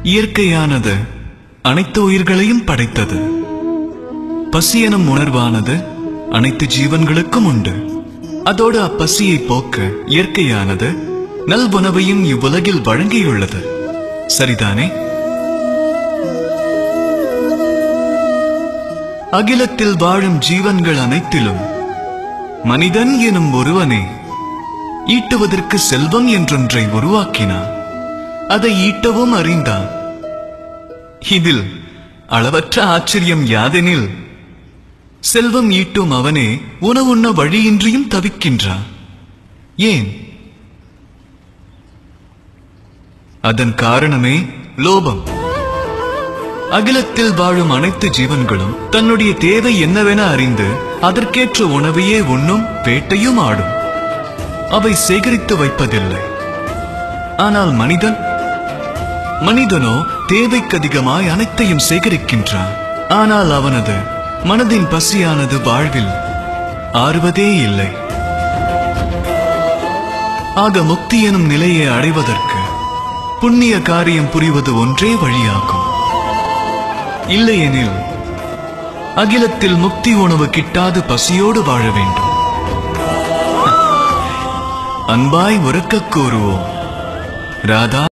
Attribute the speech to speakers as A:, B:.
A: இயற்கையானது அனைத்து உயிர்களையும் படைத்தது. பசி எனும் உணர்வானது அனைத்து ஜீவன்களுக்கும் உண்டு. அதோடு அப்பசியை போக்க இயற்கையானது நல்வுணவையும் இவ்வுலகில் வழங்கியுள்ளது. சரிதானே? அகிலத்தில் வாழும் ஜீவன்கள் அனைத்திலும் மனிதன் எனும் ஒருவனே ஈட்டுவதற்கு செல்வம் என்றொன்றை உருவாக்கினான். அதை ஈட்டவும் அறிந்தான். இதில் அளவற்ற ஆச்சரியம் யாதெனில், செல்வம் ஈட்டும் அவனே உணவுண்ண வழியின்றியும் தவிக்கின்றான். ஏன்? அதன் காரணமே லோபம். அகிலத்தில் வாழும் அனைத்து ஜீவன்களும் தன்னுடைய தேவை என்னவென அறிந்து அதற்கேற்ற உணவையே உண்ணும், வேட்டையும் ஆடும். அவை சேகரித்து வைப்பதில்லை. ஆனால் மனிதனோ தேவைக்கு அதிகமாய் அனைத்தையும் சேகரிக்கின்றான். ஆனால் அவனது மனதின் பசியானது வாழ்வில் ஆறுவதே இல்லை. ஆக முக்தி எனும் நிலையை அடைவதற்கு புண்ணிய காரியம் புரிவது ஒன்றே வழியாகும். இல்லையெனில் அகிலத்தில் முக்தி உணவு கிட்டாது பசியோடு வாழ வேண்டும். அன்பாய் உரக்கக் கூறுவோம். ராதா.